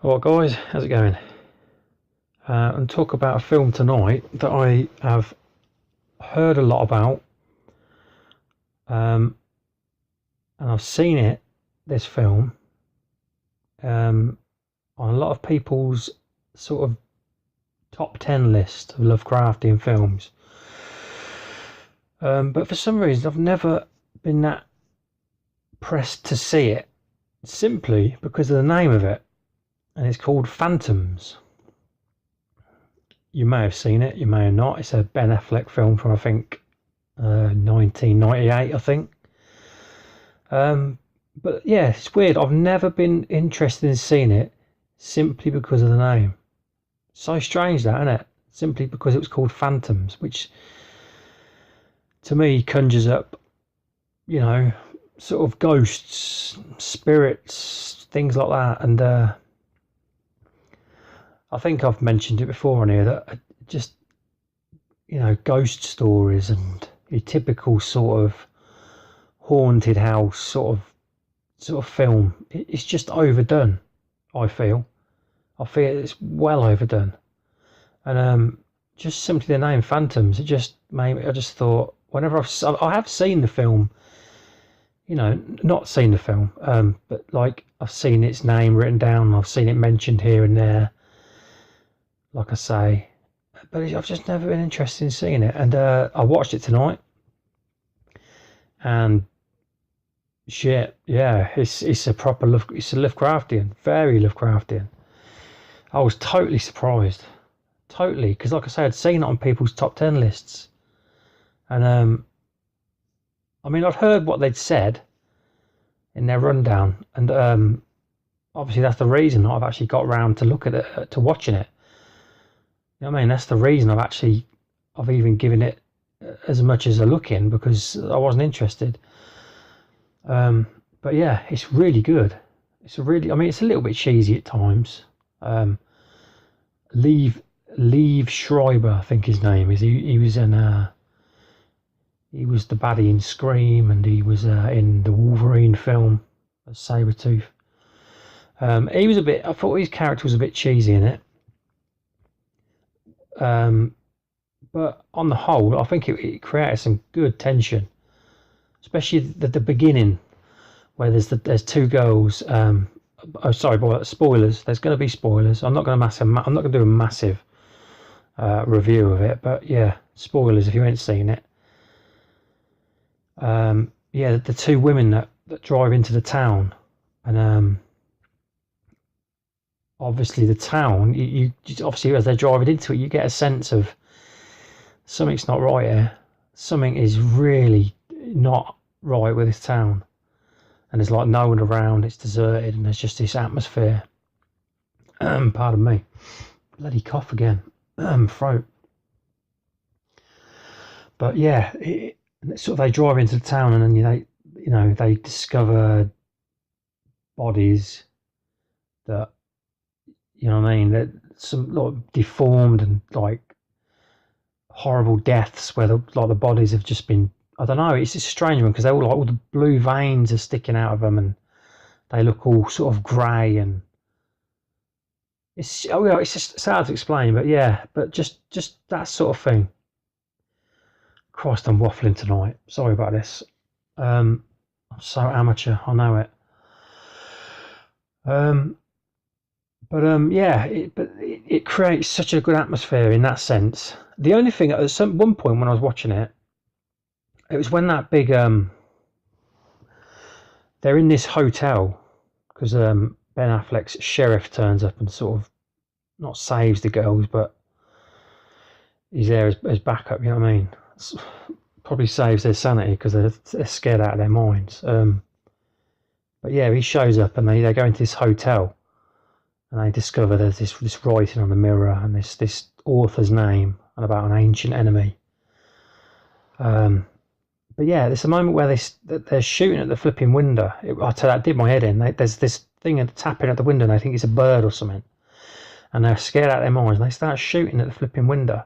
Alright guys, how's it going? And talk about a film tonight that I have heard a lot about, and I've seen this film, on a lot of people's sort of top 10 list of Lovecraftian films. But for some reason I've never been that pressed to see it, simply because of the name of it, and it's called Phantoms. You may have seen it, you may have not. It's a Ben Affleck film from, I think, 1998, I think. But yeah, it's weird. I've never been interested in seeing it simply because of the name. So strange that, isn't it? Simply because it was called Phantoms, which to me conjures up, sort of ghosts, spirits, things like that. And I think I've mentioned it before on here that just, ghost stories and your typical sort of haunted house sort of film. It's just overdone. I feel it's well overdone, and just simply the name Phantoms. It just made me. I just thought whenever I have seen the film, not seen the film, but like I've seen its name written down. I've seen it mentioned here and there. Like I say, but I've just never been interested in seeing it, and I watched it tonight, and shit, yeah, it's a proper it's a Lovecraftian, very Lovecraftian. I was totally surprised, totally, because like I say, I'd seen it on people's top 10 lists, and I mean, I'd heard what they'd said in their rundown, and obviously that's the reason I've actually got round to look at it, to watching it. You know what I mean? That's the reason I've even given it as much as a look in, because I wasn't interested. But yeah, it's really good. It's a little bit cheesy at times. Liev Schreiber, I think his name is. He was the baddie in Scream, and he was in the Wolverine film, Sabretooth. I thought his character was a bit cheesy in it. But on the whole, I think it created some good tension, especially the beginning, where there's two girls. Oh, sorry, boy, spoilers. There's going to be spoilers. I'm not going to do a massive review of it, but yeah, spoilers if you ain't seen it. Yeah, the two women that drive into the town, and obviously the town, you obviously as they're driving into it, you get a sense of something's not right here. Something is really not right with this town, and there's like no one around. It's deserted, and there's just this atmosphere. Pardon me, bloody cough again, throat. But yeah, sort of they drive into the town, and then they discover bodies that, you know what I mean, that some like deformed and like horrible deaths where the bodies have just been, I don't know, it's a strange one because they're all the blue veins are sticking out of them, and they look all sort of grey, and it's just hard to explain, but yeah, but just that sort of thing. Christ, I'm waffling tonight. Sorry about this. I'm so amateur, I know it. Yeah, it creates such a good atmosphere in that sense. The only thing at one point when I was watching it, it was when that big they're in this hotel because Ben Affleck's sheriff turns up and sort of not saves the girls, but he's there as backup. You know what I mean? Probably saves their sanity because they're scared out of their minds. But yeah, he shows up and they go into this hotel. And they discover there's this writing on the mirror, and this author's name, and about an ancient enemy. But yeah, there's a moment where they're shooting at the flipping window. I tell you, that did my head in. There's this thing tapping at the window, and they think it's a bird or something. And they're scared out of their minds, and they start shooting at the flipping window,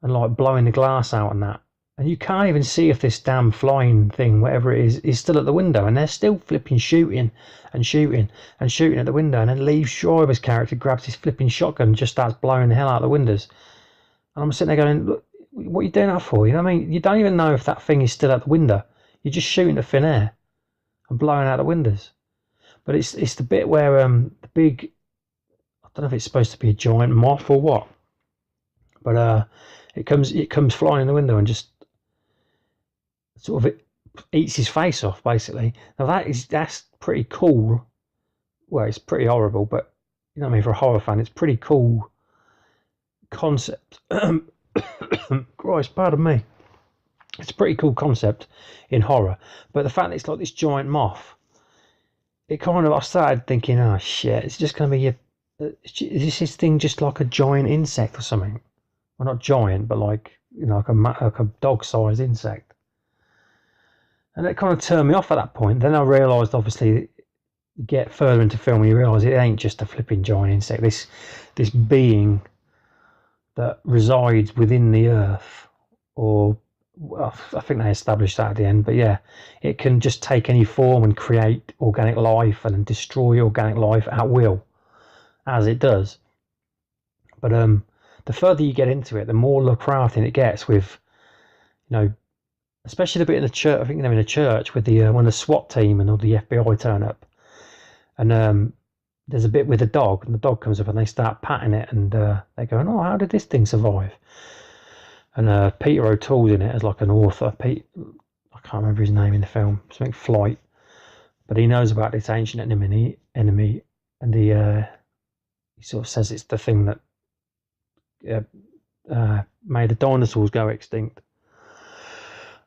and like blowing the glass out and that. And you can't even see if this damn flying thing, whatever it is still at the window, and they're still flipping shooting and shooting and shooting at the window. And then Lee Schreiber's character grabs his flipping shotgun and just starts blowing the hell out of the windows. And I'm sitting there going, look, what are you doing that for? You know what I mean? You don't even know if that thing is still at the window. You're just shooting to thin air and blowing out the windows. But it's the bit where the big, I don't know if it's supposed to be a giant moth or what, but it comes flying in the window and just sort of it eats his face off, basically. Now that's pretty cool. Well, it's pretty horrible, but you know what I mean, for a horror fan, it's pretty cool concept. Christ, pardon me. It's a pretty cool concept in horror, but the fact that it's like this giant moth, it kind of, I started thinking, oh shit, it's just going to be is this thing just like a giant insect or something? Well, not giant, but like, you know, like a dog-sized insect. And it kind of turned me off at that point. Then I realised, obviously, you get further into film and you realise it ain't just a flipping giant insect. This being that resides within the earth, or well, I think they established that at the end, but yeah, it can just take any form and create organic life and then destroy organic life at will, as it does. But the further you get into it, the more Lovecraftian it gets, with, you know, especially the bit in the church. I think they're in a church with the when the SWAT team and all the FBI turn up, and there's a bit with the dog, and the dog comes up and they start patting it, and they're going, oh, how did this thing survive? And Peter O'Toole's in it as like an author. I can't remember his name in the film, something Flight, but he knows about this ancient enemy, and he sort of says it's the thing that made the dinosaurs go extinct.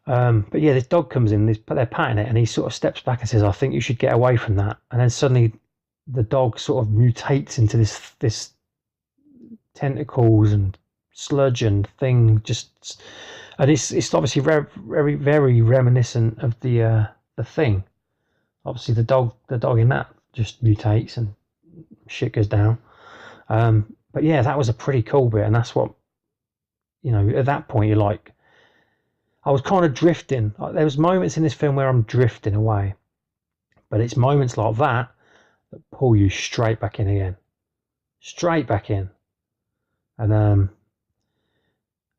But yeah, this dog comes in, they're patting it, and he sort of steps back and says, I think you should get away from that. And then suddenly the dog sort of mutates into this tentacles and sludge and thing, and it's obviously very, very, very reminiscent of the thing. Obviously the dog in that just mutates and shit goes down. But yeah, that was a pretty cool bit, and that's what, you know, at that point you're like, I was kind of drifting. There was moments in this film where I'm drifting away, but it's moments like that pull you straight back in again, straight back in. And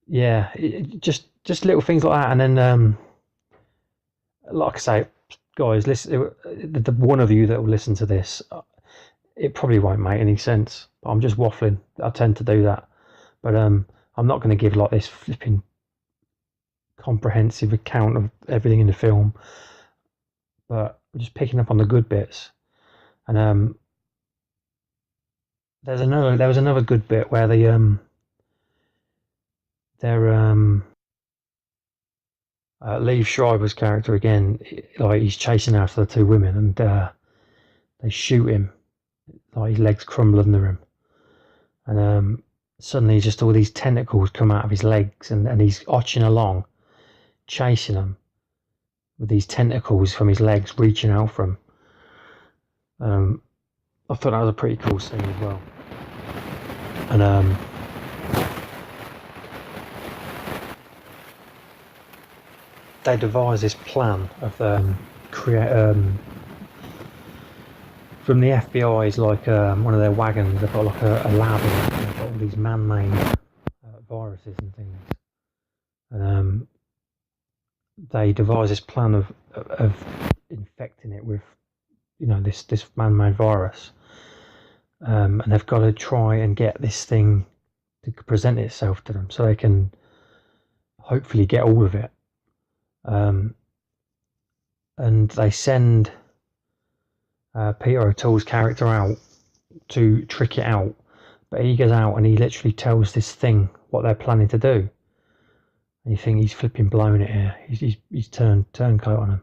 yeah, just little things like that. And then like I say, guys, listen, the one of you that will listen to this, it probably won't make any sense. I'm just waffling. I tend to do that, but I'm not going to give like this flipping comprehensive account of everything in the film, but I'm just picking up on the good bits. And there was another good bit where Liev Schreiber's character again, like he's chasing after the two women, and they shoot him, like his legs crumble under him, and suddenly just all these tentacles come out of his legs, and he's arching along, chasing them with these tentacles from his legs reaching out from him. I thought that was a pretty cool scene as well. And they devised this plan of from the FBI's, like one of their wagons, they've got like a lab in it, and they've got all these man-made viruses and things, and they devised this plan of infecting it with, you know, this man-made virus, and they've got to try and get this thing to present itself to them so they can hopefully get all of it. And they send Peter O'Toole's character out to trick it out, but he goes out and he literally tells this thing what they're planning to do, and you think he's flipping blown it here. He's turncoat on him.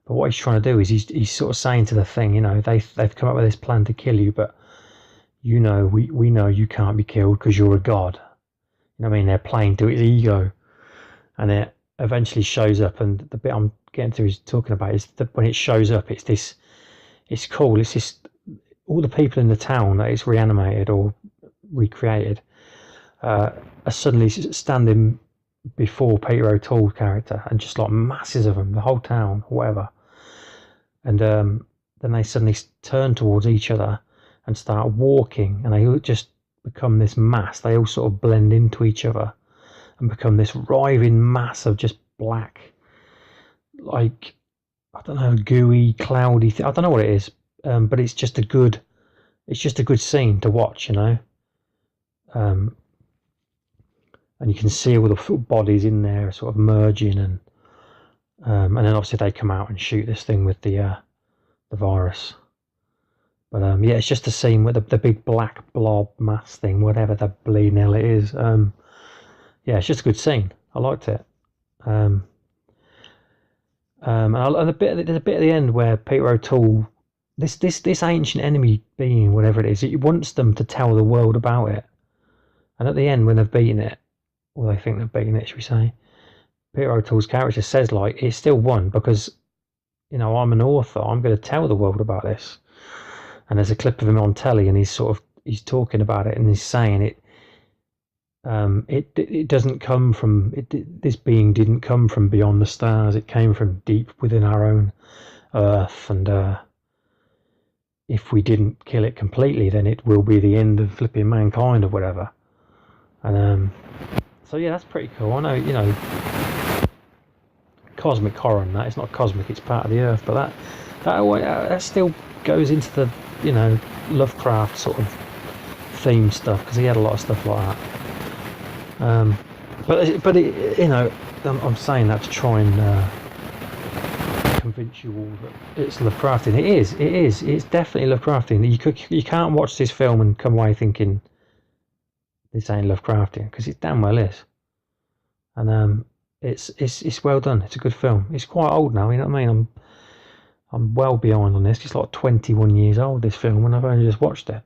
But what he's trying to do is he's sort of saying to the thing, you know, they've come up with this plan to kill you, but you know, we know you can't be killed because you're a god. You know what I mean? They're playing to his ego, and it eventually shows up. And the bit I'm getting to is talking about is that when it shows up, it's cool. It's just all the people in the town that it's reanimated or recreated are suddenly standing before Peter O'Toole's character, and just like masses of them, the whole town, whatever. And then they suddenly turn towards each other and start walking, and they just become this mass. They all sort of blend into each other and become this writhing mass of just black, like, I don't know, gooey, cloudy. I don't know what it is, but it's just a good scene to watch, you know. And you can see all the bodies in there sort of merging, and then obviously they come out and shoot this thing with the virus. But yeah, it's just a scene with the big black blob mass thing, whatever the bleeding hell it is. Yeah, it's just a good scene. I liked it. And there's a bit at the end where Peter O'Toole, this ancient enemy being, whatever it is, it wants them to tell the world about it. And at the end, when they've beaten it, or they think they've beaten it, should we say, Peter O'Toole's character says, like, it's still won because, you know, I'm an author. I'm going to tell the world about this. And there's a clip of him on telly, and he's talking about it, and he's saying it. It doesn't come from this being didn't come from beyond the stars. It came from deep within our own earth, and if we didn't kill it completely, then it will be the end of flipping mankind or whatever. And so yeah, that's pretty cool. I know, you know, cosmic horror and that, it's not cosmic, it's part of the earth, but that still goes into the, you know, Lovecraft sort of theme stuff, because he had a lot of stuff like that. But it, you know, I'm saying that to try and convince you all that it's Lovecraftian. It's definitely Lovecraftian. You can't watch this film and come away thinking this ain't Lovecraftian, because it damn well is. And it's well done. It's a good film. It's quite old now, you know what I mean? I'm well behind on this. It's like 21 years old, this film, and I've only just watched it.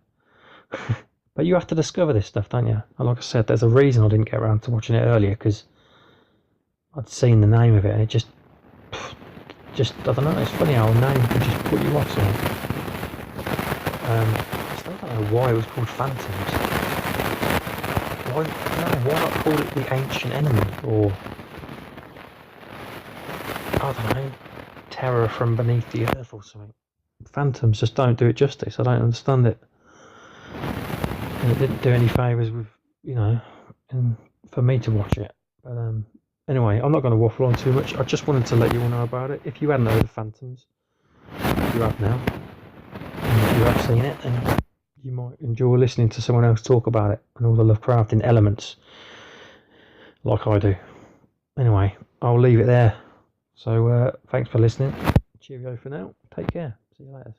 But you have to discover this stuff, don't you? And like I said, there's a reason I didn't get around to watching it earlier, because I'd seen the name of it, and it just I don't know, it's funny how a name can just put you off something. I still don't know why it was called Phantoms. I don't know why not call it the Ancient Enemy, or I don't know, Terror from Beneath the Earth or something. Phantoms just don't do it justice. I don't understand it. And it didn't do any favours with, you know, and for me to watch it. But anyway, I'm not going to waffle on too much. I just wanted to let you all know about it. If you hadn't heard of Phantoms, you have now. And if you have seen it, then you might enjoy listening to someone else talk about it and all the Lovecraftian elements, like I do. Anyway, I'll leave it there. So thanks for listening. Cheerio for now. Take care. See you later.